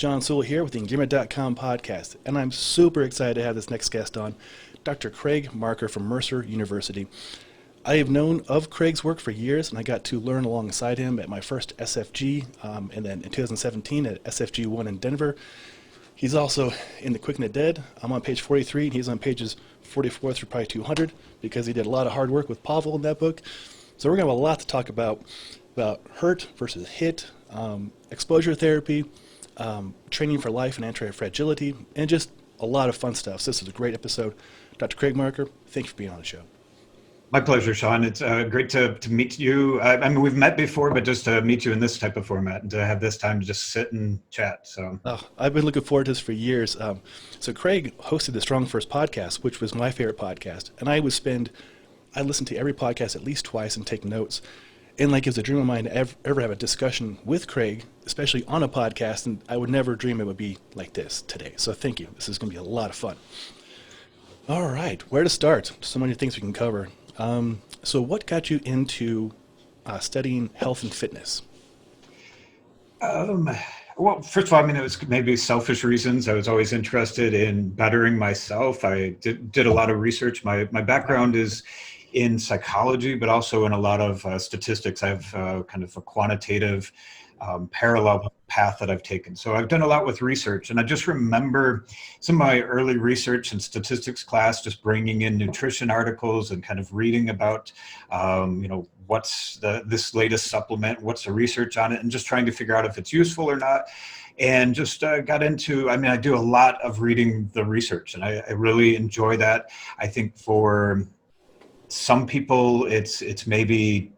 Sewell here with the Engearment.com podcast, and I'm super excited to have this next guest on, Dr. Craig Marker from Mercer University. I have known of Craig's work for years, and I got to learn alongside him at my first SFG, and then in 2017 at SFG 1 in Denver. He's also in the Quick and the Dead. I'm on page 43, and he's on pages 44 through probably 200, because he did a lot of hard work with Pavel in that book. So we're going to have a lot to talk about HIRT versus HIIT, exposure therapy, training for life and anti-fragility, and just a lot of fun stuff. So this is a great episode. Dr. Craig Marker, thank you for being on the show. My pleasure, Sean. It's great to meet you. I mean, we've met before, but just to meet you in this type of format and to have this time to just sit and chat. So I've been looking forward to this for years. So Craig hosted the StrongFirst podcast, which was my favorite podcast. And I listen to every podcast at least twice and take notes. And like, it was a dream of mine to ever have a discussion with Craig, especially on a podcast, and I would never dream it would be like this today. So thank you. This is going to be a lot of fun. All right, where to start? So many things we can cover. So what got you into studying health and fitness? Well, first of all, I mean, it was maybe selfish reasons. I was always interested in bettering myself. I did a lot of research. My background is in psychology, but also in a lot of statistics. I have kind of a quantitative parallel path that I've taken. So I've done a lot with research, and I just remember some of my early research in statistics class, just bringing in nutrition articles and kind of reading about, what's this latest supplement, what's the research on it, and just trying to figure out if it's useful or not. And just got into, I do a lot of reading the research, and I really enjoy that. I think for some people, it's maybe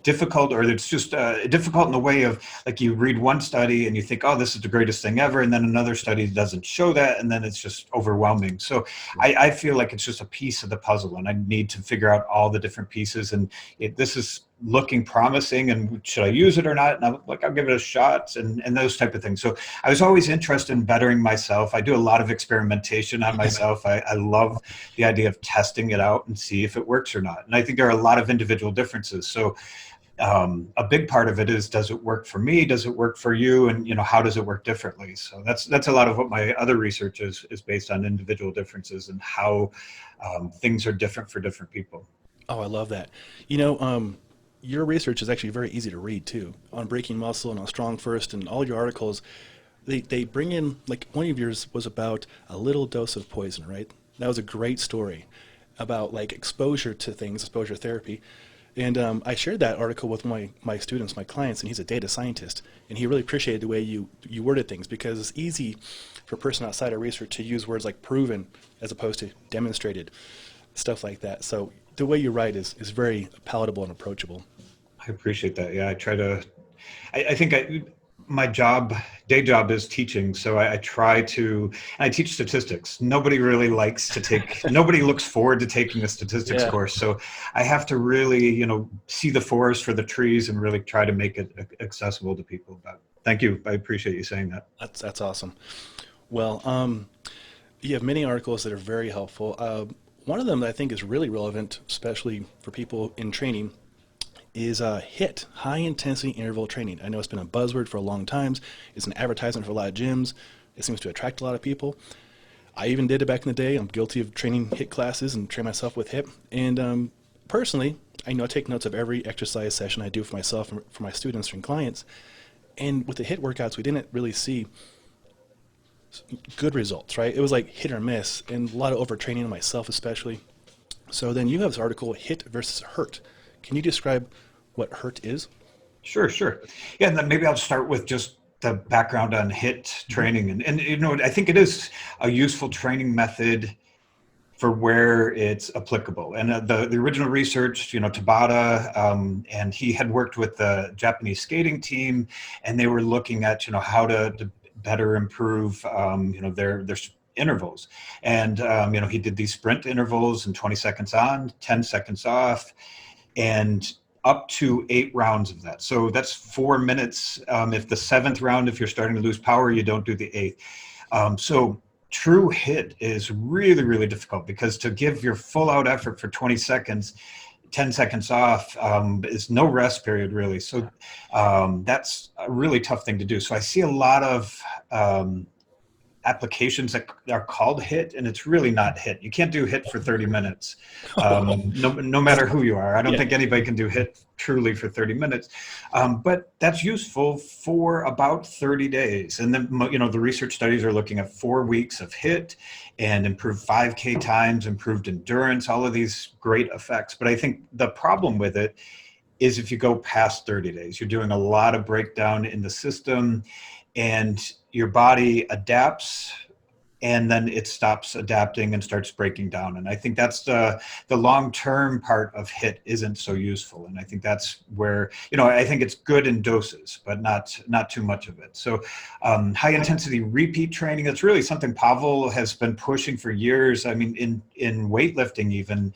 difficult, or it's just difficult in the way of, like, you read one study and you think, oh, this is the greatest thing ever, and then another study doesn't show that, and then it's just overwhelming. So I feel like it's just a piece of the puzzle, and I need to figure out all the different pieces, and this is looking promising, and should I use it or not? And I'll give it a shot, and those type of things. So I was always interested in bettering myself. I do a lot of experimentation on myself. I love the idea of testing it out and see if it works or not. And I think there are a lot of individual differences. So a big part of it is, does it work for me? Does it work for you? And, how does it work differently? So that's a lot of what my other research is based on, individual differences and how things are different for different people. Oh, I love that. Your research is actually very easy to read too, on Breaking Muscle and on StrongFirst, and all your articles. They bring in, like, one of yours was about a little dose of poison, right? That was a great story about, like, exposure to things, exposure therapy. And I shared that article with my students, my clients, and he's a data scientist. And he really appreciated the way you worded things, because it's easy for a person outside of research to use words like proven as opposed to demonstrated, stuff like that. So the way you write is very palatable and approachable. I appreciate that. Yeah, I try to, I think my day job is teaching. So I try to, and I teach statistics. Nobody really likes to nobody looks forward to taking a statistics course. So I have to really, see the forest for the trees and really try to make it accessible to people. But thank you. I appreciate you saying that. That's awesome. Well, you have many articles that are very helpful. One of them that I think is really relevant, especially for people in training, is HIIT, high intensity interval training. I know it's been a buzzword for a long time. It's an advertisement for a lot of gyms. It seems to attract a lot of people. I even did it back in the day. I'm guilty of training HIIT classes and train myself with HIIT. And personally, I take notes of every exercise session I do for myself and for my students and clients. And with the HIIT workouts, we didn't really see good results, right? It was like hit or miss, and a lot of overtraining on myself especially. So then you have this article, HIIT versus HIRT. Can you describe what HIRT is? Sure. Yeah, and then maybe I'll start with just the background on HIIT training. And I think it is a useful training method for where it's applicable. And the original research, Tabata, and he had worked with the Japanese skating team, and they were looking at, how to better improve, their intervals. And, he did these sprint intervals and 20 seconds on, 10 seconds off, and up to 8 rounds of that. So that's 4 minutes. If the 7th round, if you're starting to lose power, you don't do the 8th. So true HIIT is really, really difficult, because to give your full out effort for 20 seconds 10 seconds off is no rest period really. So that's a really tough thing to do. So I see a lot of applications that are called HIIT, and it's really not HIIT. You can't do HIIT for 30 minutes, no matter who you are. I don't think anybody can do HIIT truly for 30 minutes, but that's useful for about 30 days. And then, the research studies are looking at 4 weeks of HIIT and improved 5K times, improved endurance, all of these great effects. But I think the problem with it is if you go past 30 days, you're doing a lot of breakdown in the system, and your body adapts and then it stops adapting and starts breaking down. And I think that's the long-term part of HIIT isn't so useful. And I think that's where, I think it's good in doses, but not too much of it. So high intensity repeat training, that's really something Pavel has been pushing for years. I mean, in weightlifting even,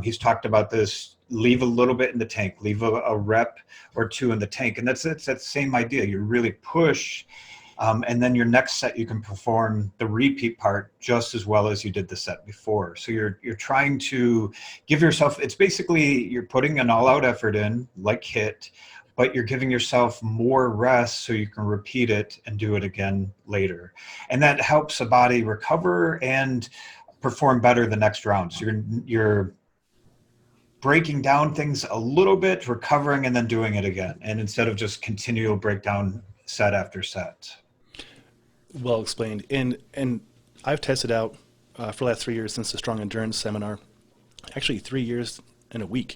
he's talked about this: leave a little bit in the tank, leave a rep or two in the tank. And that's that same idea. You really push, and then your next set, you can perform the repeat part just as well as you did the set before. So you're trying to give yourself, it's basically, you're putting an all-out effort in, like HIIT, but you're giving yourself more rest so you can repeat it and do it again later. And that helps the body recover and perform better the next round. So you're breaking down things a little bit, recovering, and then doing it again. And instead of just continual breakdown set after set. Well explained. And I've tested out for the last 3 years since the Strong Endurance seminar, actually 3 years in a week.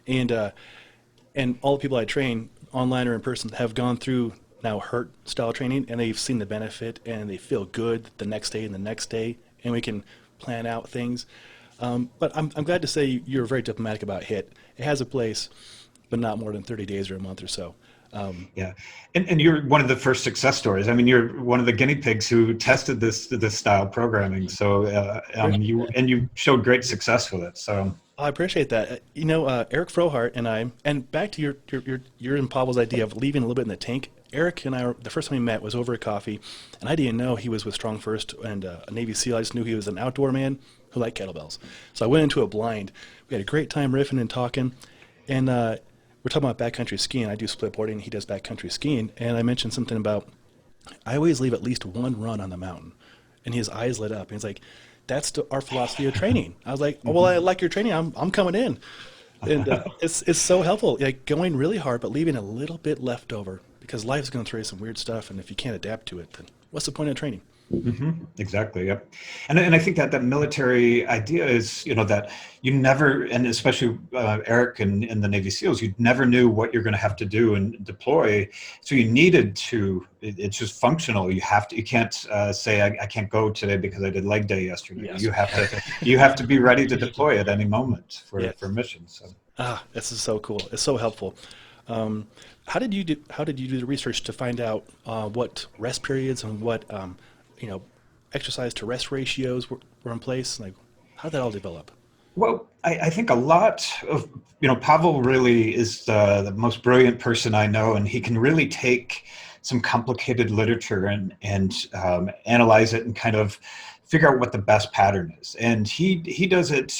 And all the people I train, online or in person, have gone through now HIRT style training, and they've seen the benefit, and they feel good the next day and the next day, and we can plan out things. But I'm glad to say you're very diplomatic about HIIT. It has a place, but not more than 30 days or a month or so. Yeah. And you're one of the first success stories. I mean, you're one of the guinea pigs who tested this style programming. So you showed great success with it. So I appreciate that. Eric Frohart and I, and back to your and Pavel's idea of leaving a little bit in the tank. Eric and I, the first time we met was over a coffee, and I didn't know he was with StrongFirst and a Navy SEAL. I just knew he was an outdoor man who liked kettlebells. So I went into it blind. We had a great time riffing and talking, and we're talking about backcountry skiing. I do split boarding. He does backcountry skiing. And I mentioned something about, I always leave at least one run on the mountain. And his eyes lit up. And he's like, that's our philosophy of training. I was like, oh, well, I like your training. I'm coming in. And it's so helpful. Like going really hard, but leaving a little bit left over, because life's going to throw you some weird stuff. And if you can't adapt to it, then what's the point of training? Mm-hmm. Exactly. Yep. And I think that military idea is, that you never, and especially Eric and the Navy SEALs, you never knew what you're going to have to do and deploy. So you needed to, it's just functional. You can't say, I can't go today because I did leg day yesterday. Yes. You have to be ready to deploy at any moment for missions. So. This is so cool. It's so helpful. How did you do the research to find out what rest periods and what, exercise to rest ratios were in place? Like, how did that all develop? Well, I think a lot of, Pavel really is the most brilliant person I know, and he can really take some complicated literature and analyze it and kind of figure out what the best pattern is. And he does it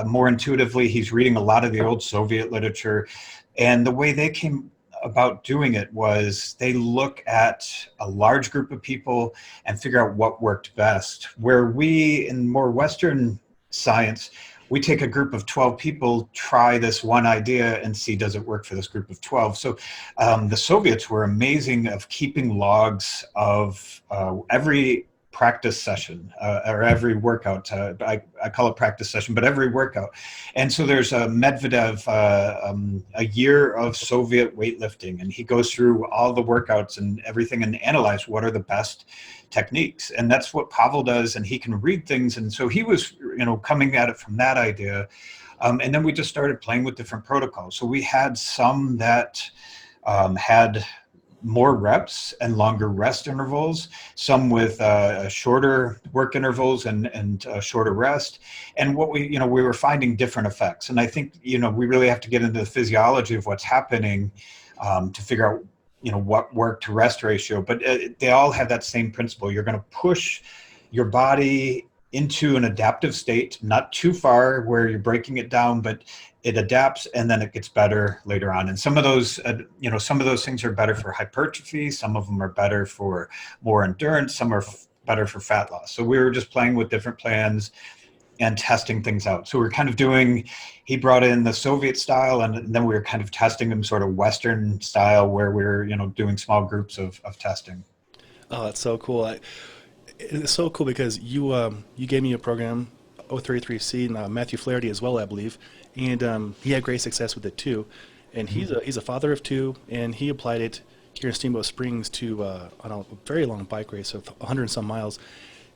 more intuitively. He's reading a lot of the old Soviet literature, and the way they came about doing it was they look at a large group of people and figure out what worked best. Where we, in more Western science, we take a group of 12 people, try this one idea and see, does it work for this group of 12? So the Soviets were amazing of keeping logs of every practice session or every workout. I call it practice session, but every workout. And so there's a Medvedev, a year of Soviet weightlifting, and he goes through all the workouts and everything and analyze what are the best techniques. And that's what Pavel does, and he can read things. And so he was, coming at it from that idea. And then we just started playing with different protocols. So we had some that had more reps and longer rest intervals, some with shorter work intervals and shorter rest. And what we were finding different effects. And I think, we really have to get into the physiology of what's happening to figure out, what work to rest ratio. But they all have that same principle. You're going to push your body into an adaptive state, not too far where you're breaking it down, but it adapts and then it gets better later on. And some of those, some of those things are better for hypertrophy. Some of them are better for more endurance. Some are better for fat loss. So we were just playing with different plans and testing things out. So we're kind of he brought in the Soviet style, and then we were kind of testing them sort of Western style, where we're, doing small groups of testing. Oh, that's so cool. It's so cool because you gave me a program, 033C, and Matthew Flaherty as well, I believe, and he had great success with it too. And he's a father of two, and he applied it here in Steamboat Springs to on a very long bike race of 100 and some miles.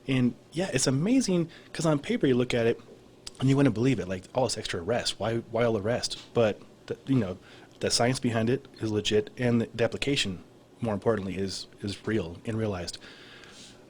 And yeah, it's amazing because on paper you look at it and you wouldn't believe it, like all this extra rest. Why all the rest? But the science behind it is legit, and the application, more importantly, is real and realized.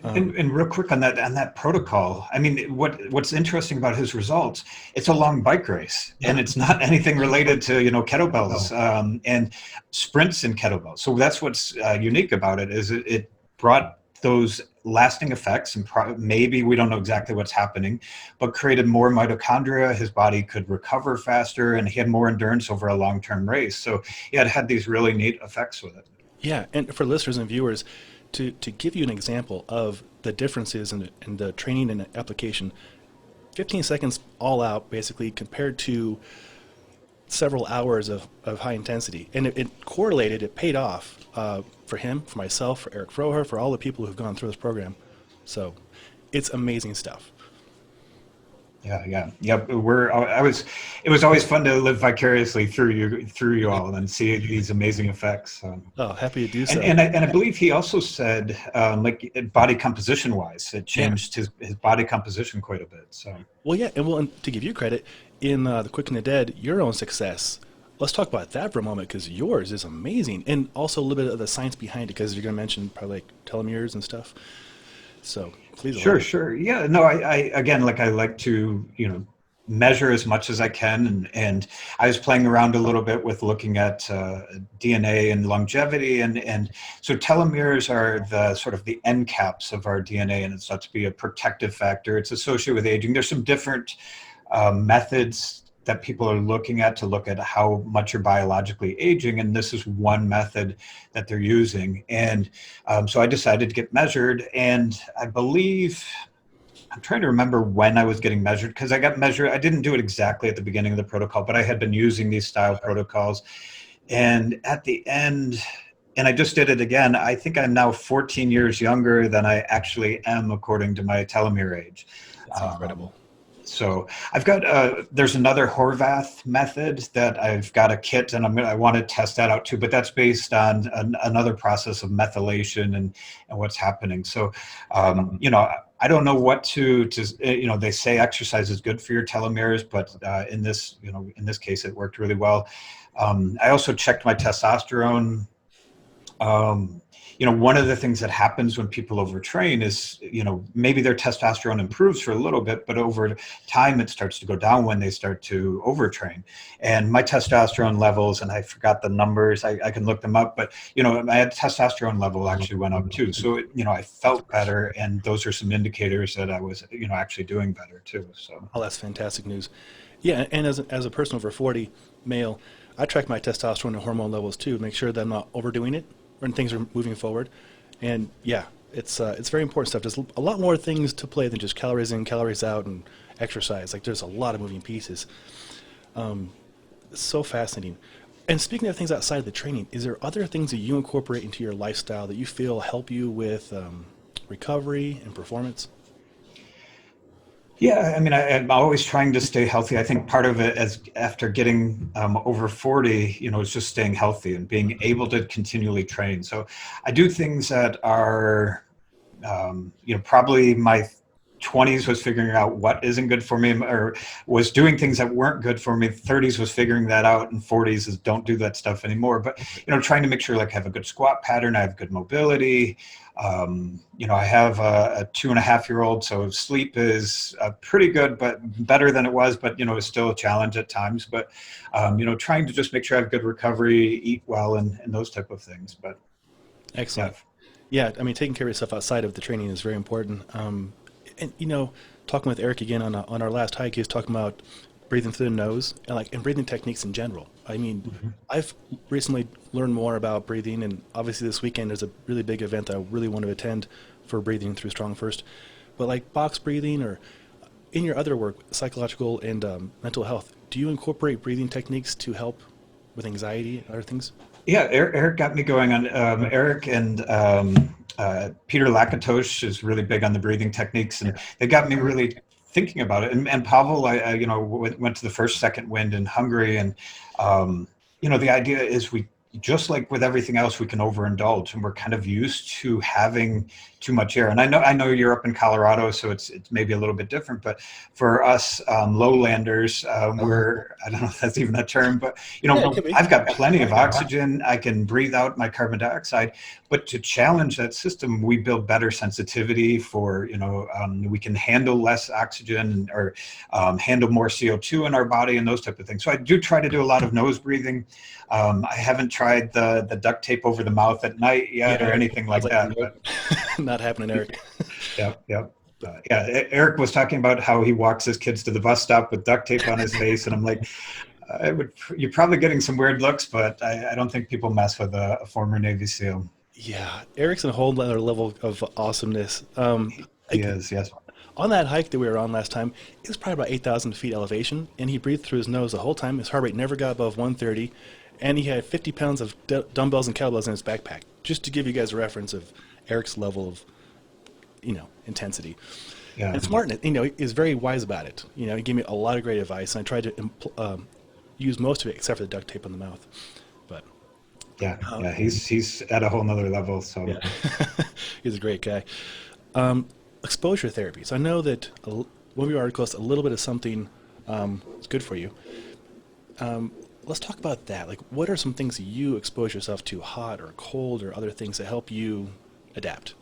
And real quick on that protocol, I mean, what's interesting about his results, it's a long bike race, and it's not anything related to kettlebells and sprints and kettlebells. So that's what's unique about it, is it brought those lasting effects, and maybe we don't know exactly what's happening, but created more mitochondria. His body could recover faster, and he had more endurance over a long-term race. So yeah, it had these really neat effects with it. Yeah, and for listeners and viewers, to give you an example of the differences in the training and the application, 15 seconds all out basically compared to several hours of high intensity. And it correlated, it paid off for him, for myself, for Eric Froher, for all the people who've gone through this program. So it's amazing stuff. Yeah. It was always fun to live vicariously through you all and see these amazing effects. Oh, happy to do so. And I believe he also said, like body composition wise, it changed his body composition quite a bit. So well, yeah, and to give you credit in the Quick and the Dead, your own success. Let's talk about that for a moment, because yours is amazing, and also a little bit of the science behind it, because you're going to mention probably like telomeres and stuff. So please. Sure. Yeah, no, I again, like I like to, measure as much as I can. And I was playing around a little bit with looking at DNA and longevity. And so telomeres are the sort of the end caps of our DNA, and it's thought to be a protective factor. It's associated with aging. There's some different methods that people are looking at to look at how much you're biologically aging, and this is one method that they're using. And so I decided to get measured, and I believe, I'm trying to remember when I was getting measured, because I got measured, I didn't do it exactly at the beginning of the protocol, but I had been using these style protocols, and at the end, and I just did it again, I think I'm now 14 years younger than I actually am according to my telomere age. That's incredible. So I've got, there's another Horvath method that I've got a kit, and I want to test that out too, but that's based on another process of methylation and what's happening. So, I don't know what to, they say exercise is good for your telomeres, but in this case, it worked really well. I also checked my testosterone. One of the things that happens when people overtrain is, maybe their testosterone improves for a little bit, but over time it starts to go down when they start to overtrain. And my testosterone levels, and I forgot the numbers, I can look them up, but, my testosterone level actually went up too. So, I felt better, and those are some indicators that I was, actually doing better too. So. Oh, that's fantastic news. Yeah, and as a person over 40, male, I track my testosterone and hormone levels too, to make sure that I'm not overdoing it when things are moving forward. And yeah, it's very important stuff. There's a lot more things to play than just calories in, calories out, and exercise. Like, there's a lot of moving pieces. It's so fascinating. And speaking of things outside of the training, is there other things that you incorporate into your lifestyle that you feel help you with recovery and performance? Yeah, I mean, I'm always trying to stay healthy. I think part of it, as after getting over 40, is just staying healthy and being able to continually train. So I do things that are, probably my 20s was figuring out what isn't good for me, or was doing things that weren't good for me. 30s was figuring that out, and 40s is don't do that stuff anymore. But, trying to make sure, like, I have a good squat pattern, I have good mobility. I have a 2.5-year-old, so sleep is pretty good, but better than it was, but, it's still a challenge at times. But, trying to just make sure I have good recovery, eat well, and those type of things. But excellent. Yeah, I mean, taking care of yourself outside of the training is very important. And, talking with Eric again on our last hike. He was talking about breathing through the nose and breathing techniques in general. I mean, I've recently learned more about breathing, and obviously this weekend is a really big event that I really want to attend for breathing through StrongFirst. But like box breathing or in your other work, psychological and mental health, do you incorporate breathing techniques to help with anxiety and other things? Yeah, Eric got me going on. Eric and Peter Lakatosh is really big on the breathing techniques, and they got me really thinking about it. And Pavel, I went to the first, second wind in Hungary, and the idea is we, just like with everything else, we can overindulge, and we're kind of used to having too much air. And I know you're up in Colorado, so it's maybe a little bit different. But for us lowlanders, I don't know if that's even a term, but I've got plenty of oxygen. I can breathe out my carbon dioxide. But to challenge that system, we build better sensitivity for we can handle less oxygen or handle more CO2 in our body and those type of things. So I do try to do a lot of nose breathing. I haven't tried the duct tape over the mouth at night yet or anything like that. But not happening, Eric. Yep. Eric was talking about how he walks his kids to the bus stop with duct tape on his face, and I'm like, you're probably getting some weird looks, but I don't think people mess with a former Navy SEAL. Yeah, Eric's in a whole other level of awesomeness. He is, yes. On that hike that we were on last time, it was probably about 8,000 feet elevation, and he breathed through his nose the whole time. His heart rate never got above 130, and he had 50 pounds of dumbbells and kettlebells in his backpack, just to give you guys a reference of Eric's level of, intensity. Yeah. And smart, is very wise about it. He gave me a lot of great advice, and I tried to use most of it except for the duct tape on the mouth. But he's at a whole nother level. So yeah. He's a great guy. Exposure therapy. So I know that one of your articles, a little bit of something is good for you. Let's talk about that. Like, what are some things you expose yourself to, hot or cold or other things that help you adapt?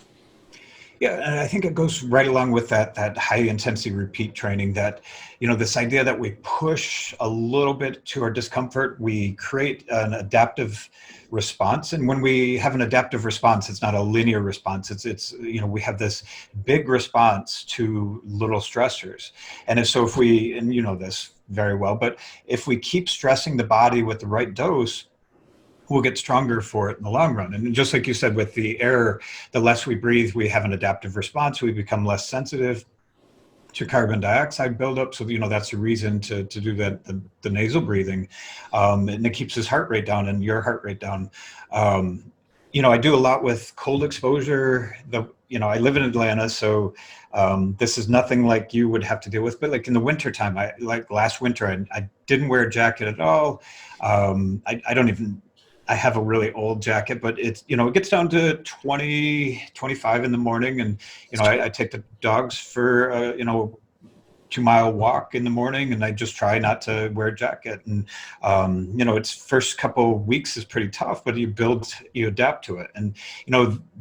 Yeah, and I think it goes right along with that high intensity repeat training, that, this idea that we push a little bit to our discomfort, we create an adaptive response. And when we have an adaptive response, it's not a linear response. It's we have this big response to little stressors. And so if we, and this very well, but if we keep stressing the body with the right dose, we'll get stronger for it in the long run. And just like you said, with the air, the less we breathe, we have an adaptive response. We become less sensitive to carbon dioxide buildup. So, that's the reason to do that, the nasal breathing. And it keeps his heart rate down and your heart rate down. I do a lot with cold exposure. I live in Atlanta, so this is nothing like you would have to deal with. But like in the wintertime, like last winter, I didn't wear a jacket at all. I have a really old jacket, but it's, it gets down to 20, 25 in the morning. And, I take the dogs for, 2-mile walk in the morning, and I just try not to wear a jacket. And, its first couple of weeks is pretty tough, but you adapt to it. And,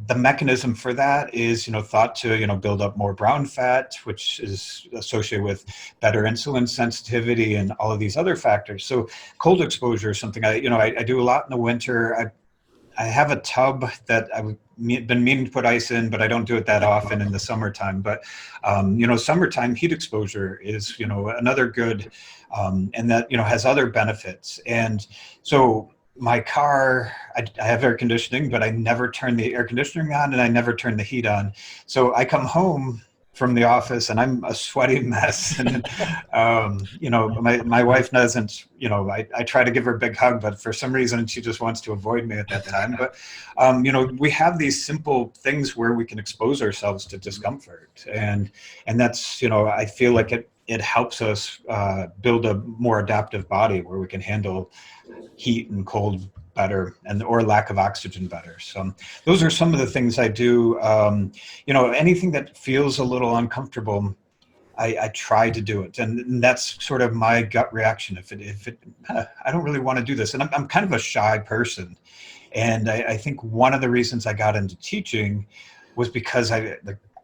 the mechanism for that is, thought to, build up more brown fat, which is associated with better insulin sensitivity and all of these other factors. So cold exposure is something I do a lot in the winter. I have a tub that I've been meaning to put ice in, but I don't do it that often in the summertime. But, summertime heat exposure is, another good, and that, has other benefits. And so my car, I have air conditioning, but I never turn the air conditioning on and I never turn the heat on. So I come home from the office and I'm a sweaty mess. And, my wife doesn't, I try to give her a big hug, but for some reason she just wants to avoid me at that time. But, we have these simple things where we can expose ourselves to discomfort. And that's, I feel like it helps us build a more adaptive body where we can handle heat and cold better, or lack of oxygen better. So those are some of the things I do. Anything that feels a little uncomfortable, I try to do it. And that's sort of my gut reaction. I don't really want to do this. And I'm kind of a shy person. And I think one of the reasons I got into teaching was because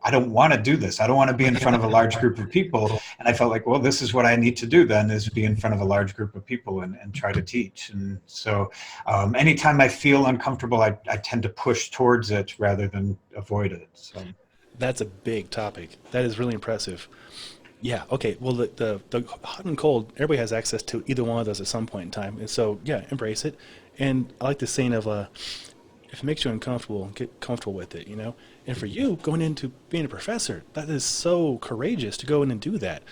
I don't want to do this. I don't want to be in front of a large group of people. And I felt like, well, this is what I need to do then, is be in front of a large group of people and try to teach. And so anytime I feel uncomfortable, I tend to push towards it rather than avoid it. So. That's a big topic. That is really impressive. Yeah. Okay. Well, the hot and cold, everybody has access to either one of those at some point in time, and so yeah, embrace it. And I like the saying of if it makes you uncomfortable, get comfortable with it. And for you, going into being a professor, that is so courageous to go in and do that.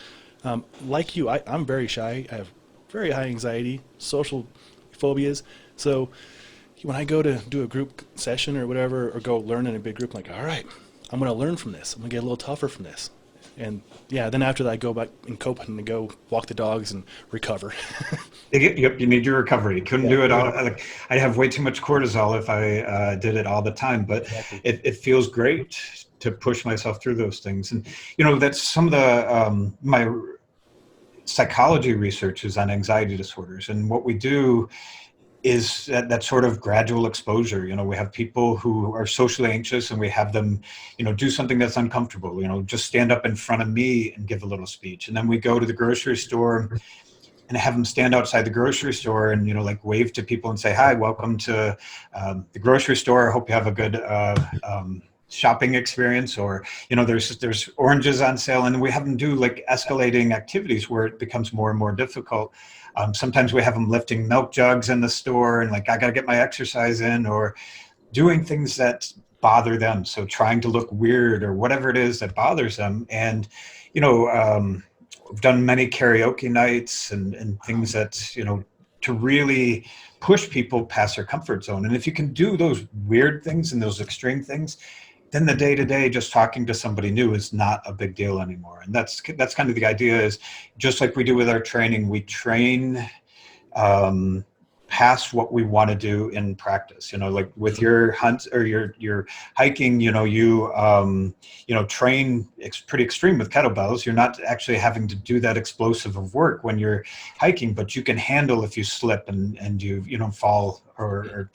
Like you, I'm very shy. I have very high anxiety, social phobias. So when I go to do a group session or whatever, or go learn in a big group, I'm like, all right, I'm going to learn from this. I'm going to get a little tougher from this. And yeah, then after that, I go back and cope and go walk the dogs and recover. Yep, you need your recovery. Couldn't Yeah, do it all. Like, I'd have way too much cortisol if I did it all the time. But exactly. it feels great to push myself through those things. And that's some of the my psychology research is on anxiety disorders, and what we do is that sort of gradual exposure. We have people who are socially anxious, and we have them, do something that's uncomfortable. Just stand up in front of me and give a little speech, and then we go to the grocery store and have them stand outside the grocery store and like wave to people and say, hi, welcome to the grocery store. I hope you have a good shopping experience. Or there's oranges on sale, and we have them do like escalating activities where it becomes more and more difficult. Sometimes we have them lifting milk jugs in the store and like, I got to get my exercise in, or doing things that bother them. So trying to look weird or whatever it is that bothers them. And I've done many karaoke nights and things that, to really push people past their comfort zone. And if you can do those weird things and those extreme things, then the day-to-day just talking to somebody new is not a big deal anymore. And that's kind of the idea, is just like we do with our training, we train past what we want to do in practice. Like with your hunts or your hiking, you train pretty extreme with kettlebells. You're not actually having to do that explosive of work when you're hiking, but you can handle if you slip and you fall or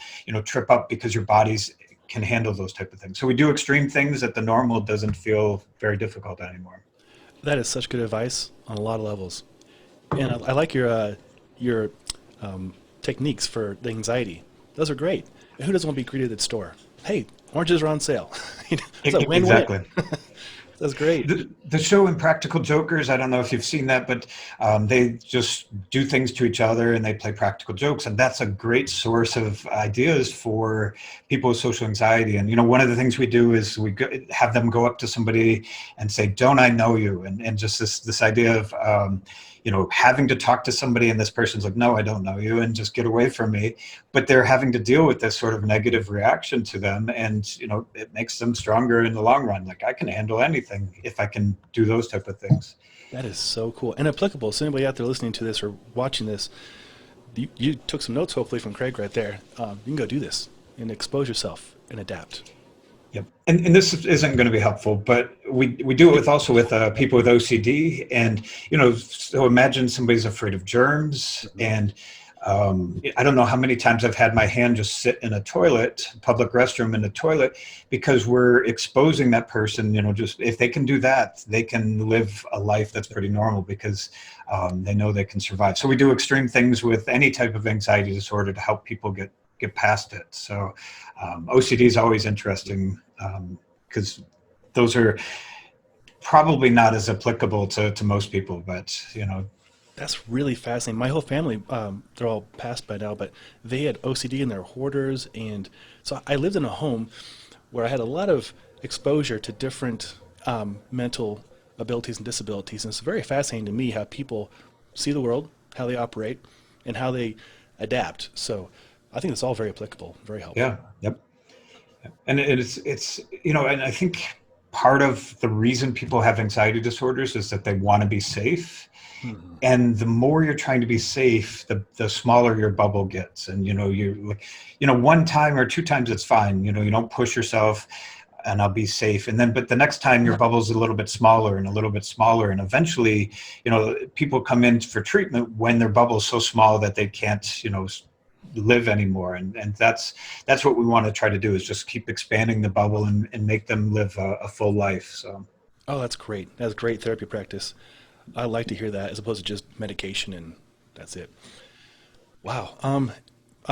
trip up, because your body's can handle those type of things. So we do extreme things that the normal doesn't feel very difficult anymore. That is such good advice on a lot of levels. And I like your techniques for the anxiety. Those are great. And who doesn't want to be greeted at the store? Hey, oranges are on sale. It's a win-win. Exactly. That's great. The show Impractical Jokers, I don't know if you've seen that, but they just do things to each other and they play practical jokes. And that's a great source of ideas for people with social anxiety. And, one of the things we do is we have them go up to somebody and say, don't I know you? And just this idea of, having to talk to somebody and this person's like, no, I don't know you, and just get away from me. But they're having to deal with this sort of negative reaction to them. And, it makes them stronger in the long run. Like, I can handle anything if I can do those type of things. That is so cool and applicable. So anybody out there listening to this or watching this, you took some notes hopefully from Craig right there. You can go do this and expose yourself and adapt. Yep. And this isn't going to be helpful, but we do it also with people with OCD. And, so imagine somebody's afraid of germs. And I don't know how many times I've had my hand just sit in a toilet, public restroom in a toilet, because we're exposing that person, just if they can do that, they can live a life that's pretty normal, because they know they can survive. So we do extreme things with any type of anxiety disorder to help people get past it. So OCD is always interesting, because those are probably not as applicable to most people, but That's really fascinating. My whole family, they're all passed by now, but they had OCD and they're hoarders. And so I lived in a home where I had a lot of exposure to different mental abilities and disabilities. And it's very fascinating to me how people see the world, how they operate, and how they adapt. So I think it's all very applicable, very helpful. yeah, yep. And it's and I think part of the reason people have anxiety disorders is that they want to be safe. Hmm. And the more you're trying to be safe, the smaller your bubble gets. And, you're like, one time or two times it's fine. You don't push yourself and I'll be safe. And then, but the next time your bubble's a little bit smaller and a little bit smaller. And eventually, people come in for treatment when their bubble's so small that they can't, live anymore. And that's what we want to try to do, is just keep expanding the bubble and make them live a full life. So. Oh, that's great. That's great therapy practice. I like to hear that as opposed to just medication and that's it. Wow.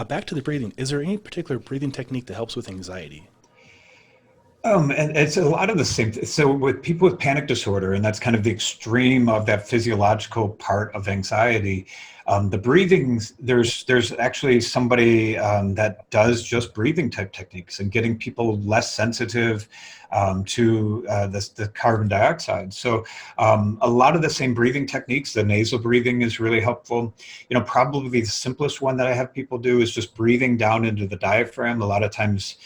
Back to the breathing. Is there any particular breathing technique that helps with anxiety? And it's a lot of the same. So with people with panic disorder, and that's kind of the extreme of that physiological part of anxiety, the breathing, there's actually somebody that does just breathing type techniques and getting people less sensitive to the carbon dioxide. So a lot of the same breathing techniques, the nasal breathing is really helpful. Probably the simplest one that I have people do is just breathing down into the diaphragm. A lot of times,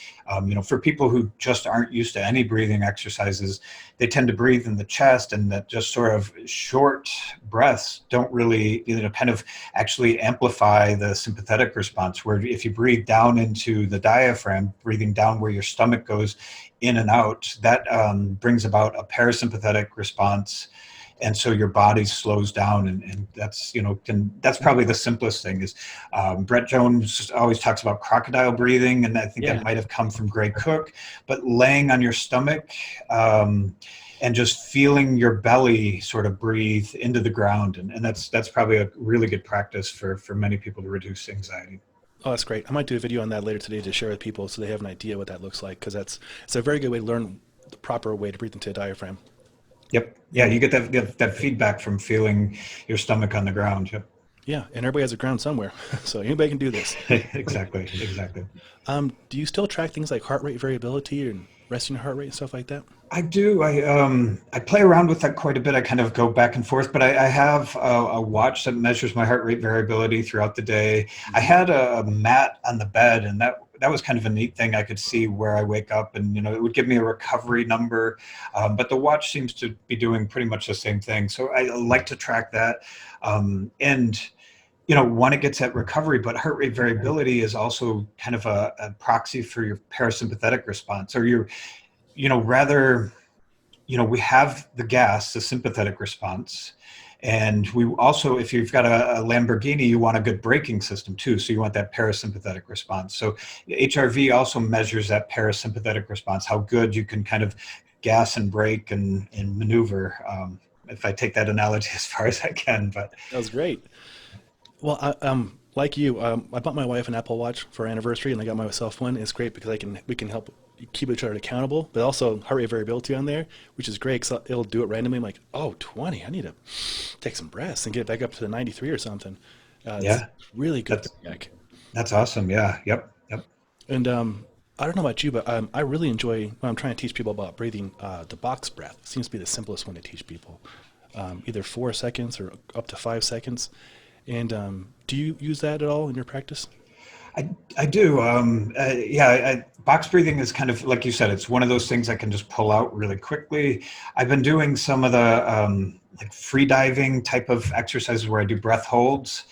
for people who just aren't used to any breathing exercises, they tend to breathe in the chest, and that just sort of short breaths don't really, kind of actually amplify the sympathetic response. Where if you breathe down into the diaphragm, breathing down where your stomach goes in and out, that brings about a parasympathetic response. And so your body slows down, and that's that's probably the simplest thing. Is Brett Jones always talks about crocodile breathing, and I think that might have come from Gray Cook. But laying on your stomach and just feeling your belly sort of breathe into the ground, and that's probably a really good practice for many people to reduce anxiety. Oh, that's great. I might do a video on that later today to share with people so they have an idea what that looks like, because it's a very good way to learn the proper way to breathe into a diaphragm. Yep. Yeah, you get that feedback from feeling your stomach on the ground. Yep. Yeah, and everybody has a ground somewhere, so anybody can do this. Exactly. Do you still track things like heart rate variability and resting heart rate and stuff like that? I do. I play around with that quite a bit. I kind of go back and forth, but I have a watch that measures my heart rate variability throughout the day. I had a mat on the bed, and that was kind of a neat thing. I could see where I wake up, and it would give me a recovery number. But the watch seems to be doing pretty much the same thing. So I like to track that, and when it gets at recovery, but heart rate variability is also kind of a proxy for your parasympathetic response, or we have the gas, the sympathetic response. And we also, if you've got a Lamborghini, you want a good braking system too. So you want that parasympathetic response. So HRV also measures that parasympathetic response, how good you can kind of gas and brake and maneuver. If I take that analogy as far as I can, but That was great. Well, like you, I bought my wife an Apple Watch for our anniversary, and I got myself one. It's great because we can help keep each other accountable, but also heart rate variability on there, which is great because it'll do it randomly. I'm like, oh, 20, I need to take some breaths and get it back up to the 93 or something. It's yeah, really good that's feedback. that's awesome. Yeah, yep. And I don't know about you, but I really enjoy when I'm trying to teach people about breathing. The box breath seems to be the simplest one to teach people. Either 4 seconds or up to 5 seconds. And do you use that at all in your practice? I do. Box breathing is kind of like you said. It's one of those things I can just pull out really quickly. I've been doing some of the like free diving type of exercises where I do breath holds.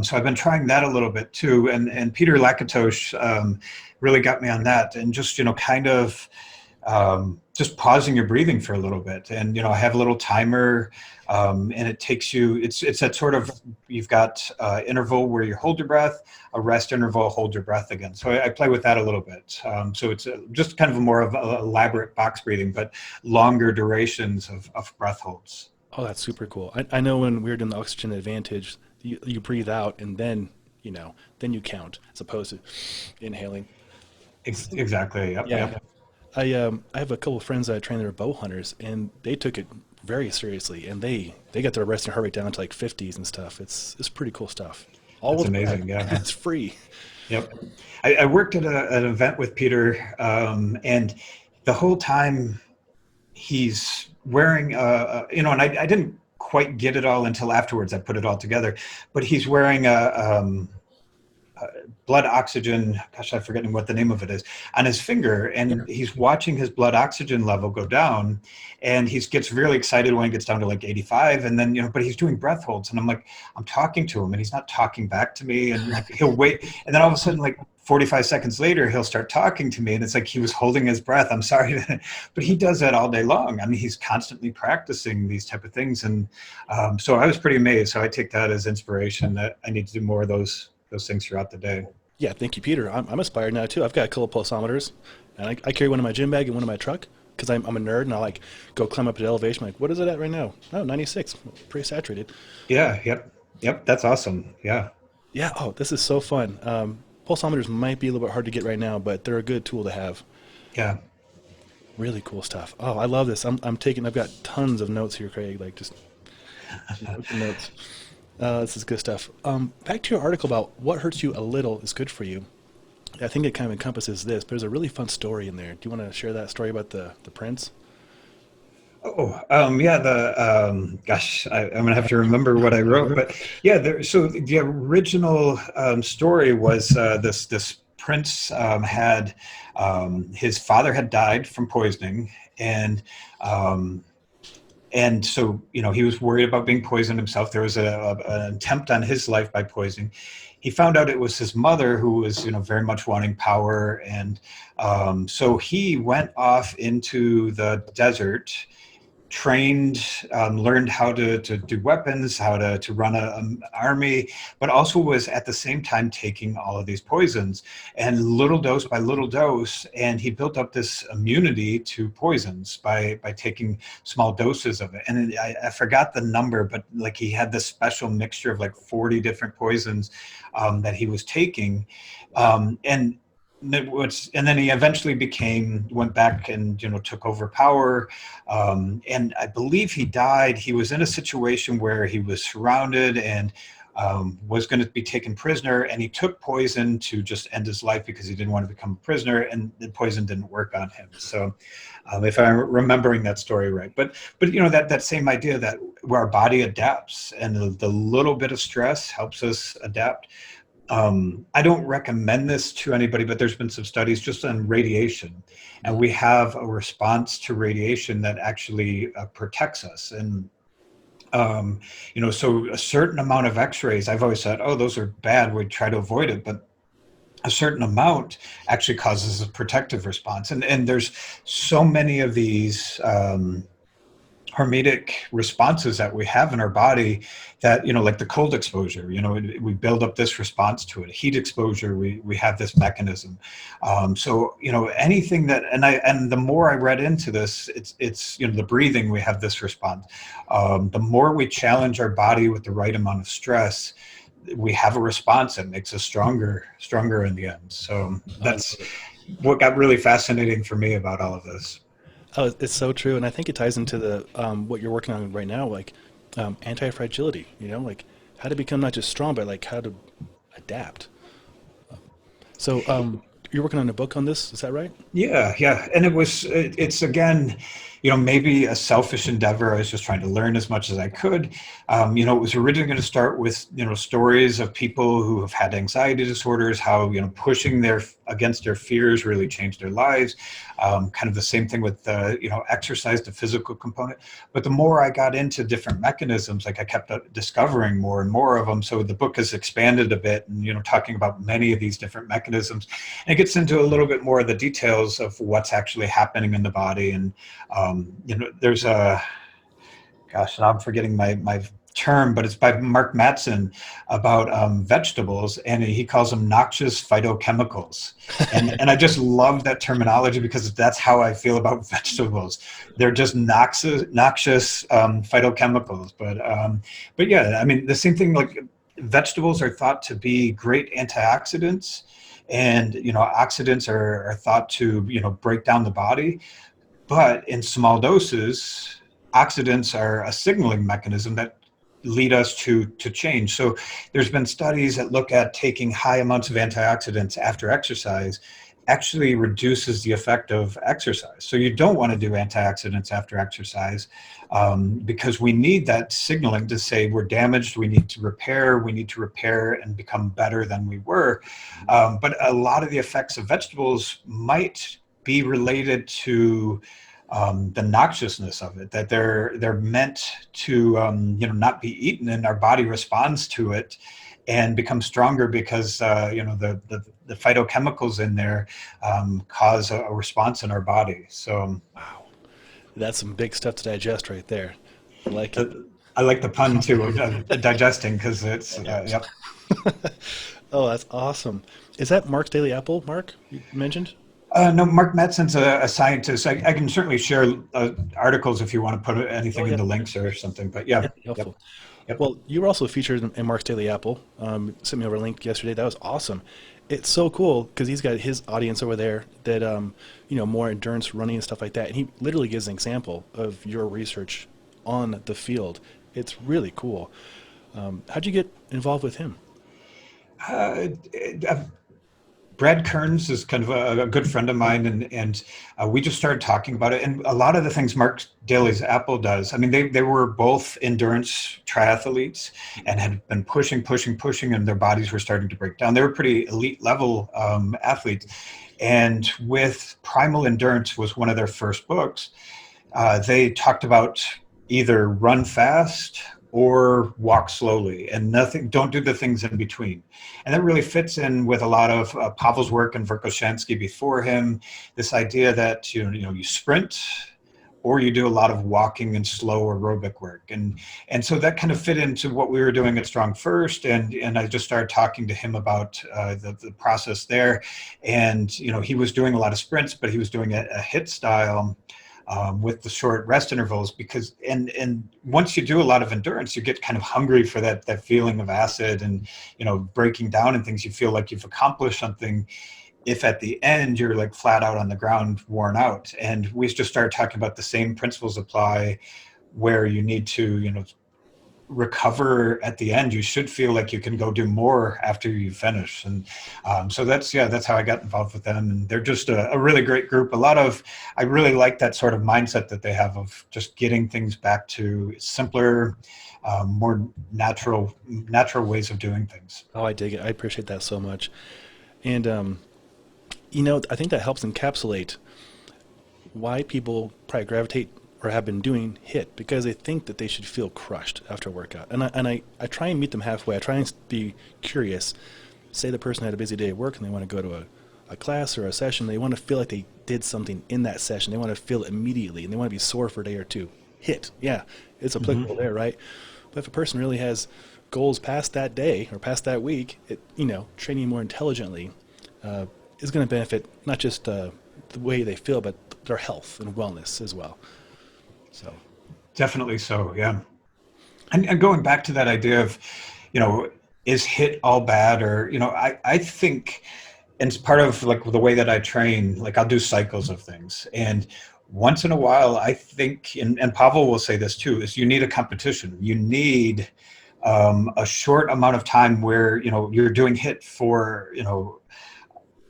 So I've been trying that a little bit too. And Peter Lakatosh really got me on that. And just kind of just pausing your breathing for a little bit. And I have a little timer, and it takes you. It's that sort of, you've got interval where you hold your breath, a rest interval, hold your breath again. So I play with that a little bit. So it's just kind of a more of a elaborate box breathing, but longer durations of breath holds. Oh, that's super cool. I know when we were doing the oxygen advantage, you breathe out and then you count as opposed to inhaling. Exactly. Yep. Yeah. Yep. I have a couple of friends that I train that are bow hunters, and they took it very seriously, and they got their resting heart rate down to like 50s and stuff. It's pretty cool stuff. All That's with amazing. Yeah. it's free. Yep. I worked at an event with Peter, and the whole time he's wearing, and I didn't quite get it all until afterwards. I put it all together, but he's wearing blood oxygen, gosh, I'm forgetting what the name of it is, on his finger, and he's watching his blood oxygen level go down, and he gets really excited when it gets down to like 85, and then but he's doing breath holds, and I'm talking to him, and he's not talking back to me, and like he'll wait, and then all of a sudden, like 45 seconds later, he'll start talking to me, and it's like he was holding his breath. I'm sorry, but he does that all day long. I mean, he's constantly practicing these type of things, and so I was pretty amazed. So I take that as inspiration that I need to do more of those things throughout the day. Yeah, thank you, Peter. I'm inspired now too. I've got a couple of pulsometers, and I carry one in my gym bag and one in my truck because I'm a nerd, and I like go climb up to the elevation. I'm like, what is it at right now? Oh, 96, pretty saturated. Yeah. Yep. That's awesome. Yeah. Yeah. Oh, this is so fun. Pulsometers might be a little bit hard to get right now, but they're a good tool to have. Yeah. Really cool stuff. Oh, I love this. I've got tons of notes here, Craig. Like just taking notes. This is good stuff. Back to your article about what hurts you a little is good for you. I think it kind of encompasses this, but there's a really fun story in there. Do you want to share that story about the prince? Oh, yeah. Gosh, I'm gonna have to remember what I wrote, but yeah. So the original story was this prince had his father had died from poisoning, and um, so he was worried about being poisoned himself. There was an attempt on his life by poisoning. He found out it was his mother who was very much wanting power, and so he went off into the desert, trained, learned how to do weapons, how to run an army, but also was at the same time taking all of these poisons, and little dose by little dose. And he built up this immunity to poisons by taking small doses of it. And I forgot the number, but like he had this special mixture of like 40 different poisons that he was taking. And then he eventually went back and took over power, and I believe he died. He was in a situation where he was surrounded and was going to be taken prisoner, and he took poison to just end his life because he didn't want to become a prisoner, and the poison didn't work on him. So if I'm remembering that story right, but that same idea that where our body adapts, and the little bit of stress helps us adapt. I don't recommend this to anybody, but there's been some studies just on radiation, and we have a response to radiation that actually protects us. And so a certain amount of X-rays, I've always said, oh, those are bad, we try to avoid it, but a certain amount actually causes a protective response. And there's so many of these hormetic responses that we have in our body that, like the cold exposure, we build up this response to it. Heat exposure, we have this mechanism. So, anything that, and the more I read into this, it's the breathing, we have this response. The more we challenge our body with the right amount of stress, we have a response that makes us stronger in the end. So that's what got really fascinating for me about all of this. Oh, it's so true, and I think it ties into the what you're working on right now, like anti-fragility. Like how to become not just strong, but like how to adapt. So you're working on a book on this, is that right? Yeah. And it's again, maybe a selfish endeavor. I was just trying to learn as much as I could. It was originally going to start with, stories of people who have had anxiety disorders, how, pushing against their fears really changed their lives. Kind of the same thing with, exercise, the physical component. But the more I got into different mechanisms, like I kept discovering more and more of them. So the book has expanded a bit and, talking about many of these different mechanisms. And it gets into a little bit more of the details of what's actually happening in the body. And, there's gosh, now I'm forgetting my term, but it's by Mark Mattson about vegetables, and he calls them noxious phytochemicals. And I just love that terminology because that's how I feel about vegetables. They're just noxious phytochemicals. But yeah, I mean, the same thing, like vegetables are thought to be great antioxidants, and oxidants are thought to break down the body. But in small doses, oxidants are a signaling mechanism that lead us to change. So there's been studies that look at taking high amounts of antioxidants after exercise actually reduces the effect of exercise. So you don't want to do antioxidants after exercise because we need that signaling to say we're damaged, we need to repair and become better than we were. But a lot of the effects of vegetables might be related to the noxiousness of it, that they're meant to not be eaten, and our body responds to it and becomes stronger because the phytochemicals in there cause a response in our body. So Wow, that's some big stuff to digest right there. I like it. I like the pun too of digesting because it's yep. Oh, that's awesome. Is that Mark's Daily Apple, Mark, you mentioned? No, Mark Mattson's a scientist. I can certainly share articles if you want to put anything Oh, in yeah. the links or something. But Yeah, yeah, helpful. yep. Well, you were also featured in Mark's Daily Apple. Sent me over a link yesterday. That was awesome. It's so cool because he's got his audience over there that more endurance running and stuff like that, and he literally gives an example of your research on the field. It's really cool. How'd you get involved with him? Uh, Brad Kearns is kind of a good friend of mine, and we just started talking about it. And a lot of the things Mark Daly's Apple does, I mean, they were both endurance triathletes and had been pushing, and their bodies were starting to break down. They were pretty elite level athletes. And with Primal Endurance was one of their first books. They talked about either run fast or walk slowly, and nothing, don't do the things in between. And that really fits in with a lot of Pavel's work and Verkhoshansky before him, this idea that you sprint or you do a lot of walking and slow aerobic work. And so that kind of fit into what we were doing at StrongFirst. And I just started talking to him about the process there. And, he was doing a lot of sprints, but he was doing a HIIT style with the short rest intervals, because and once you do a lot of endurance, you get kind of hungry for that feeling of acid and breaking down and things. You feel like you've accomplished something if at the end you're like flat out on the ground, worn out. And we just started talking about the same principles apply, where you need to recover at the end. You should feel like you can go do more after you finish. And so that's how I got involved with them. And they're just a really great group. I really like that sort of mindset that they have of just getting things back to simpler, more natural ways of doing things. Oh, I dig it. I appreciate that so much. And I think that helps encapsulate why people probably gravitate or have been doing HIIT, because they think that they should feel crushed after a workout. And I try and meet them halfway. I try and be curious. Say the person had a busy day at work and they want to go to a class or a session. They want to feel like they did something in that session. They want to feel it immediately, and they want to be sore for a day or two. HIIT, yeah, it's applicable there, right? But if a person really has goals past that day or past that week, training more intelligently is going to benefit not just the way they feel, but their health and wellness as well. So definitely so, yeah. And going back to that idea of, is HIIT all bad? Or, I think, and it's part of like the way that I train, like I'll do cycles of things. And once in a while, I think, and Pavel will say this too, is you need a competition. You need a short amount of time where, you're doing HIIT for,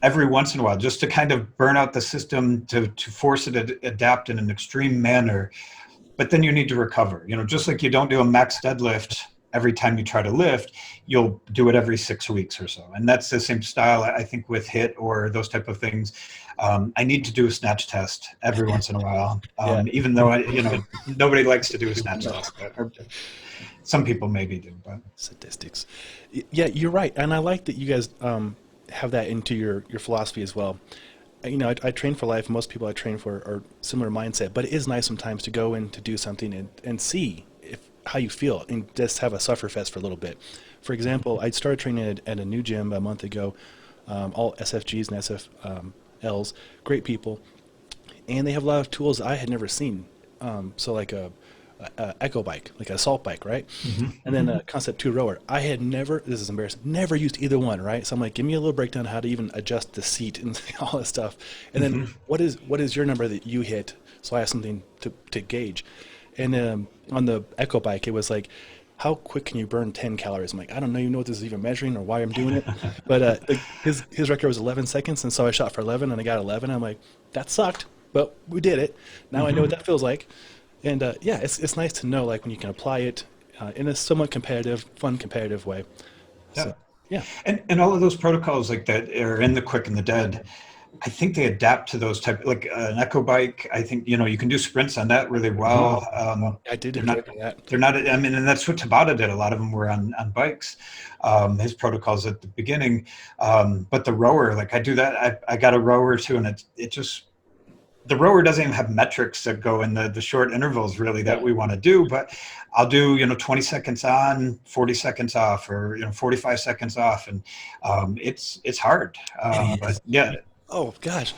every once in a while, just to kind of burn out the system, to force it to adapt in an extreme manner. But then you need to recover, just like you don't do a max deadlift every time you try to lift, you'll do it every 6 weeks or so. And that's the same style, I think, with HIIT or those type of things. I need to do a snatch test every once in a while, even though, nobody likes to do a snatch test. Or some people maybe do, but statistics. Yeah, you're right. And I like that you guys have that into your philosophy as well. I train for life. Most people I train for are similar mindset, but it is nice sometimes to go in to do something and see how you feel and just have a suffer fest for a little bit. For example, I started training at a new gym a month ago, all SFGs and SFLs, great people, and they have a lot of tools I had never seen. So like a echo bike, like an assault bike, right? And then a Concept 2 rower. I had never, this is embarrassing, never used either one, right? So I'm like, give me a little breakdown how to even adjust the seat and all this stuff. And then what is your number that you hit? So I have something to gauge. And on the echo bike, it was like, how quick can you burn 10 calories? I'm like, I don't even know what this is even measuring or why I'm doing it. But his record was 11 seconds, and so I shot for 11, and I got 11. I'm like, that sucked, but we did it. Now I know what that feels like. And it's nice to know, like, when you can apply it in a somewhat fun competitive way. Yeah. So, yeah. And all of those protocols like that are in the quick and the dead. I think they adapt to those type, like an echo bike. I think, you can do sprints on that really well. I did enjoy that. They're not, I mean, and that's what Tabata did. A lot of them were on bikes, his protocols at the beginning. But the rower, like I do that. I got a rower too. And it just, the rower doesn't even have metrics that go in the short intervals really that we want to do, but I'll do, 20 seconds on, 40 seconds off, or, 45 seconds off. And it's hard. But yeah. Oh gosh.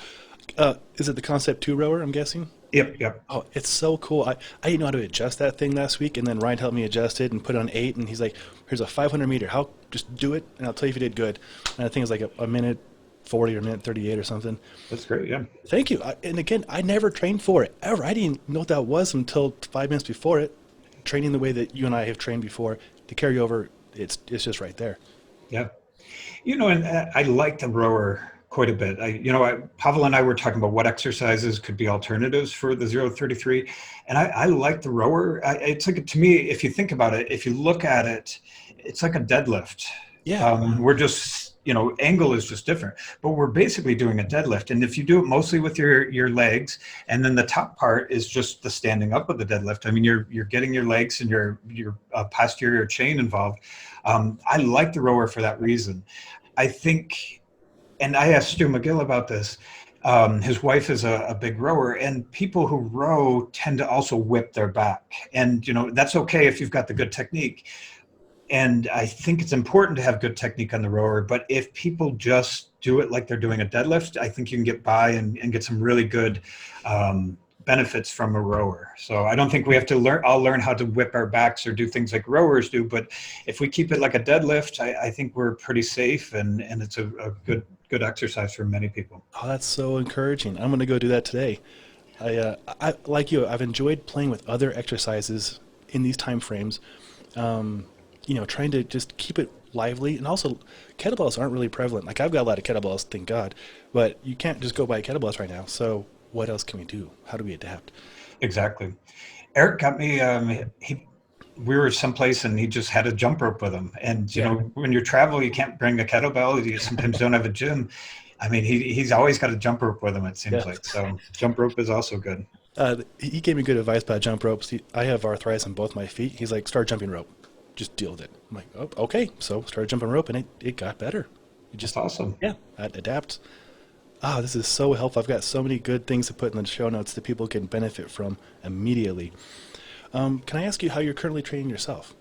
Is it the Concept 2 rower, I'm guessing? Yep, yep. Oh, it's so cool. I didn't know how to adjust that thing last week, and then Ryan helped me adjust it and put it on 8, and he's like, here's a 500 meter. How, just do it, and I'll tell you if you did good. And I think it's like a minute 40 or a minute 38 or something. That's great. Yeah. Thank you. And again, I never trained for it, ever. I didn't know what that was until 5 minutes before it. Training the way that you and I have trained before to carry over, it's just right there. Yeah. And I like the rower quite a bit. Pavel and I were talking about what exercises could be alternatives for the 033. And I like the rower. It's like, to me, if you think about it, if you look at it, it's like a deadlift. Yeah. We're just, angle is just different, but we're basically doing a deadlift. And if you do it mostly with your legs, and then the top part is just the standing up of the deadlift. I mean, you're getting your legs and your posterior chain involved. I like the rower for that reason. I think, and I asked Stu McGill about this. His wife is a big rower, and people who row tend to also whip their back. And, that's okay if you've got the good technique. And I think it's important to have good technique on the rower, but if people just do it like they're doing a deadlift, I think you can get by and get some really good benefits from a rower. So I don't think we have to all learn how to whip our backs or do things like rowers do, but if we keep it like a deadlift, I think we're pretty safe, and it's a good exercise for many people. Oh, that's so encouraging. I'm going to go do that today. I like you. I've enjoyed playing with other exercises in these time frames. Trying to just keep it lively, and also kettlebells aren't really prevalent. Like, I've got a lot of kettlebells, thank God, but you can't just go buy kettlebells right now. So what else can we do? How do we adapt? Exactly. Eric got me. We were someplace and he just had a jump rope with him. And when you travel, you can't bring a kettlebell. You sometimes don't have a gym. I mean, he's always got a jump rope with him, it seems like. So jump rope is also good. He gave me good advice about jump ropes. I have arthritis in both my feet. He's like, start jumping rope. Just deal with it. I'm like, oh, okay. So started jumping rope, and it got better. That's awesome. Yeah, adapt. This is so helpful. I've got so many good things to put in the show notes that people can benefit from immediately. Can I ask you how you're currently training yourself?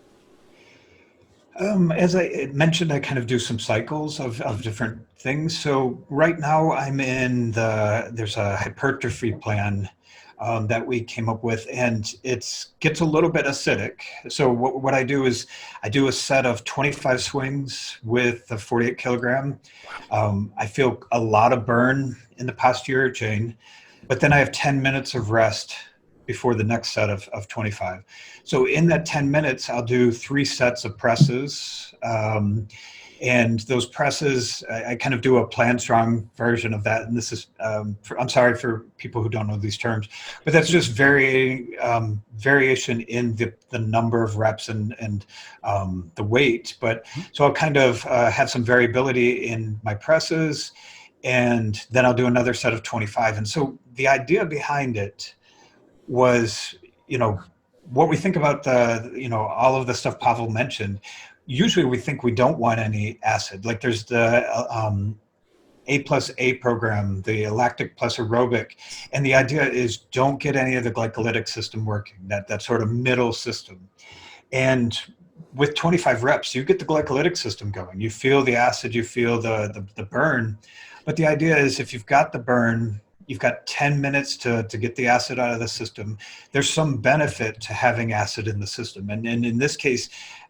As I mentioned, I kind of do some cycles of different things. So right now there's a hypertrophy plan that we came up with, and it gets a little bit acidic. So what I do is I do a set of 25 swings with the 48 kilogram. I feel a lot of burn in the posterior chain, but then I have 10 minutes of rest before the next set of 25. So in that 10 minutes, I'll do 3 sets of presses. And those presses, I kind of do a plan strong version of that. And this is, I'm sorry for people who don't know these terms, but that's just variation in the number of reps and the weight. But so I'll kind of have some variability in my presses, and then I'll do another set of 25. And so the idea behind it was, what we think about all of the stuff Pavel mentioned. Usually we think we don't want any acid. Like, there's the A+A program, the lactic plus aerobic. And the idea is, don't get any of the glycolytic system working, that sort of middle system. And with 25 reps, you get the glycolytic system going. You feel the acid, you feel the burn. But the idea is, if you've got the burn, you've got 10 minutes to get the acid out of the system. There's some benefit to having acid in the system. And in this case,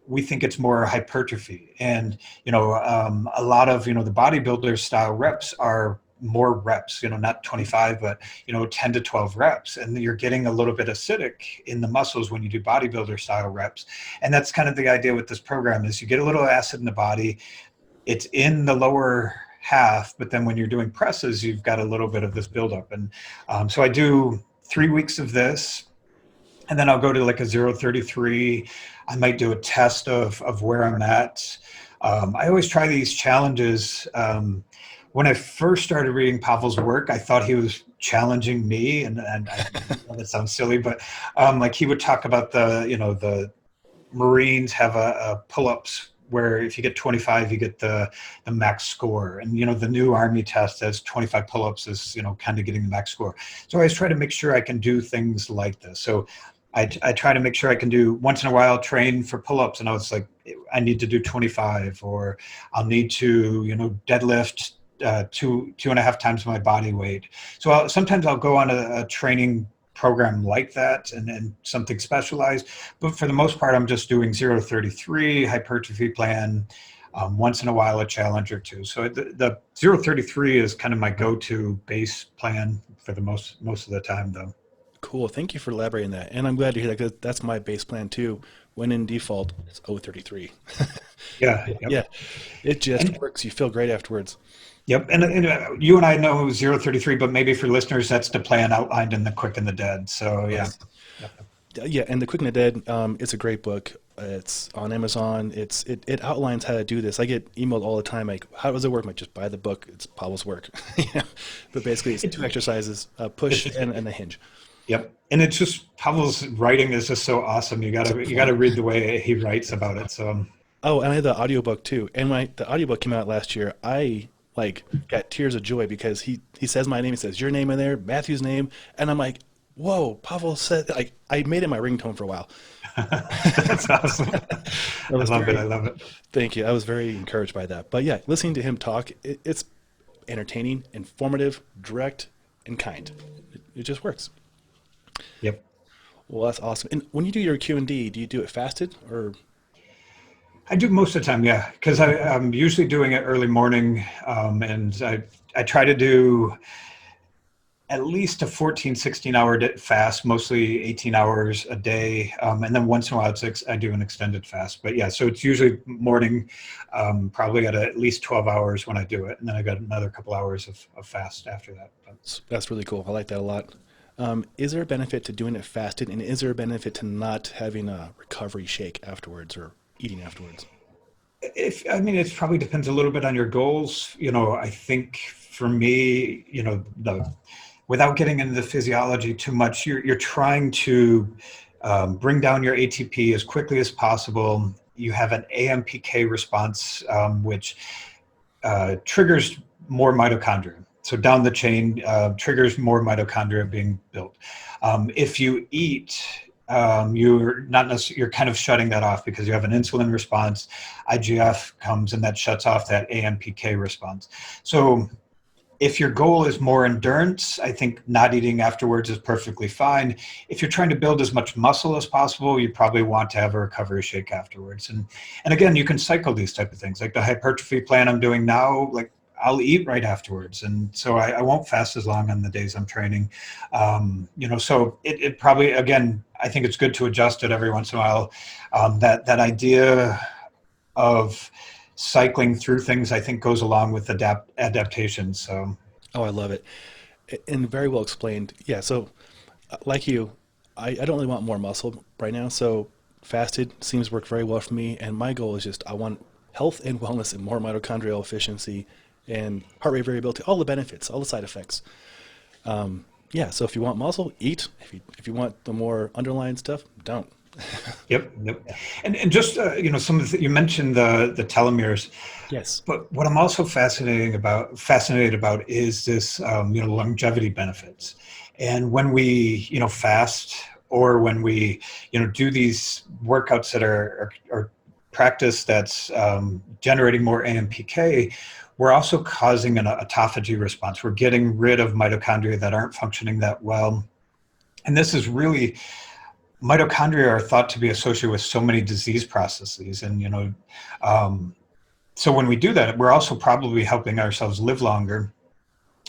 we think it's more hypertrophy. And, a lot of, the bodybuilder style reps are more reps, not 25, but, 10 to 12 reps. And you're getting a little bit acidic in the muscles when you do bodybuilder style reps. And that's kind of the idea with this program, is you get a little acid in the body. It's in the lower half, but then when you're doing presses, you've got a little bit of this buildup. And so I do 3 weeks of this, and then I'll go to like a 0.33. I might do a test of where I'm at. I always try these challenges. When I first started reading Pavel's work, I thought he was challenging me, and I know that sounds silly, but like, he would talk about the Marines have a pull-ups where if you get 25, you get the max score. And, the new Army test as 25 pull-ups is, kind of getting the max score. So I always try to make sure I can do things like this. So I try to make sure I can do, once in a while, train for pull-ups. And I was like, I need to do 25, or I'll need to, deadlift 2.5 times my body weight. So sometimes I'll go on a training program like that and something specialized. But for the most part, I'm just doing 0-33 hypertrophy plan. Once in a while, a challenge or two. So the 0-33 is kind of my go-to base plan for the most of the time, though. Cool. Thank you for elaborating that. And I'm glad to hear that, 'cause that's my base plan too. When in default, it's 0-33. Yeah. Yep. Yeah, it just And, works. You feel great afterwards. yep. And you and I know 0-33, but maybe for listeners, that's the plan outlined in the Quick and the Dead. So yeah. Yes. Yeah, and The Quick and the Dead, it's a great book. It's on Amazon. It outlines how to do this. I get emailed all the time, like, how does it work? I'm like, just buy the book. It's Pavel's work. Yeah. But basically, it's 2 exercises, a push and a hinge. Yep. And it's just Pavel's writing is just so awesome. You gotta read the way he writes about it. So Oh, and I had the audiobook too. And when the audiobook came out last year, I got tears of joy because he says my name, he says your name in there, Matthew's name, and I'm like, whoa, Pavel said, like, I made it my ringtone for a while. that's awesome. I love it. I love it. Thank you. I was very encouraged by that. But yeah, listening to him talk, it's entertaining, informative, direct, and kind. It just works. Yep. Well, that's awesome. And when you do your Q&D, do you do it fasted or? I do most of the time, yeah, because I'm usually doing it early morning, and I try to do at least a 14, 16-hour fast, mostly 18 hours a day, and then once in a while I do an extended fast. But yeah, so it's usually morning, probably at least 12 hours when I do it, and then I got another couple hours of fast after that. That's really cool. I like that a lot. Is there a benefit to doing it fasted, and is there a benefit to not having a recovery shake afterwards or eating afterwards? It probably depends a little bit on your goals. I think for me, without getting into the physiology too much, you're trying to bring down your ATP as quickly as possible. You have an AMPK response, which triggers more mitochondria. So down the chain, triggers more mitochondria being built. If you eat, you're kind of shutting that off because you have an insulin response. IGF comes and that shuts off that AMPK response. So if your goal is more endurance, I think not eating afterwards is perfectly fine. If you're trying to build as much muscle as possible, you probably want to have a recovery shake afterwards. And again, you can cycle these type of things. Like the hypertrophy plan I'm doing now, like I'll eat right afterwards. And so I won't fast as long on the days I'm training. So it probably, again, I think it's good to adjust it every once in a while. That idea of cycling through things, I think, goes along with adaptation. So, Oh, I love it. And very well explained. Yeah, so like you, I don't really want more muscle right now, so fasted seems to work very well for me, and my goal is just I want health and wellness and more mitochondrial efficiency and heart rate variability, all the benefits, all the side effects. Yeah, so if you want muscle, eat. If you want the more underlying stuff, don't. Yep. And just some of you mentioned the telomeres. Yes. But what I'm also fascinated about is this longevity benefits. And when we fast, or when we do these workouts that are practice that's generating more AMPK, we're also causing an autophagy response. We're getting rid of mitochondria that aren't functioning that well. And this is really, mitochondria are thought to be associated with so many disease processes. And, so when we do that, we're also probably helping ourselves live longer.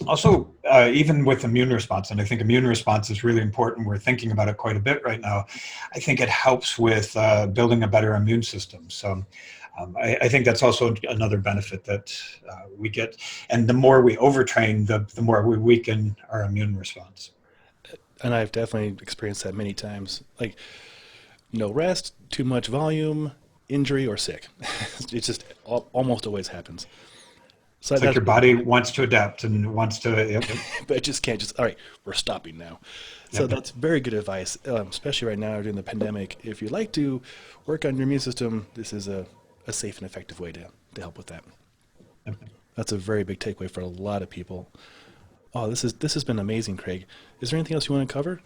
Also, even with immune response, and I think immune response is really important. We're thinking about it quite a bit right now. I think it helps with building a better immune system. So I think that's also another benefit that we get. And the more we overtrain, the more we weaken our immune response. And I've definitely experienced that many times. Like, no rest, too much volume, injury, or sick. It just almost always happens. So it's like your body wants to adapt and wants to... Yep. But it just can't all right, we're stopping now. So that's very good advice, especially right now during the pandemic. If you like to work on your immune system, this is a safe and effective way to help with that. Yep. That's a very big takeaway for a lot of people. Oh, this has been amazing, Craig. Is there anything else you want to cover?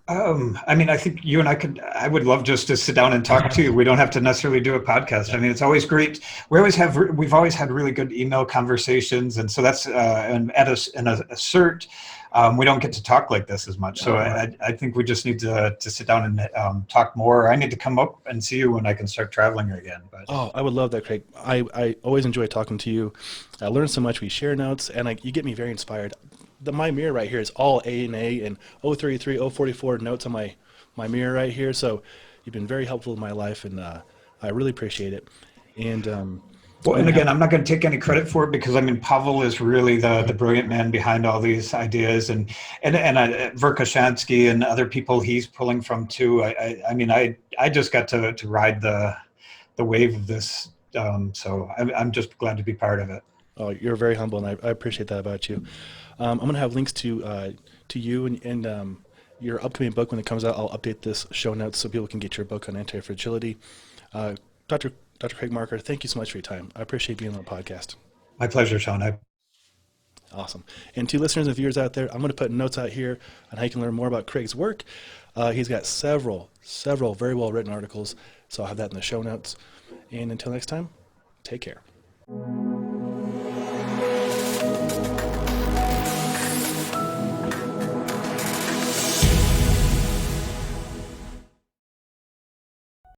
I think you and I would love just to sit down and talk to you. We don't have to necessarily do a podcast. I mean, it's always great. We've always had really good email conversations. And so that's, and at a CERT, we don't get to talk like this as much. So I think we just need to sit down and talk more. I need to come up and see you when I can start traveling again. But Oh, I would love that, Craig. I always enjoy talking to you. I learn so much. We share notes, and you get me very inspired. My mirror right here is all A and 033, 044 notes on my mirror right here. So you've been very helpful in my life, and I really appreciate it. And well, and again, I'm not going to take any credit for it because I mean, Pavel is really the brilliant man behind all these ideas, and Verkhoshansky and other people he's pulling from too. I mean, I just got to ride the wave of this, so I'm just glad to be part of it. Oh, you're very humble, and I appreciate that about you. I'm going to have links to you and your upcoming book when it comes out. I'll update this show notes so people can get your book on anti-fragility. Dr. Craig Marker, thank you so much for your time. I appreciate being on the podcast. My pleasure, Sean. Awesome. And to listeners and viewers out there, I'm going to put notes out here on how you can learn more about Craig's work. He's got several very well written articles, so I'll have that in the show notes. And until next time, take care.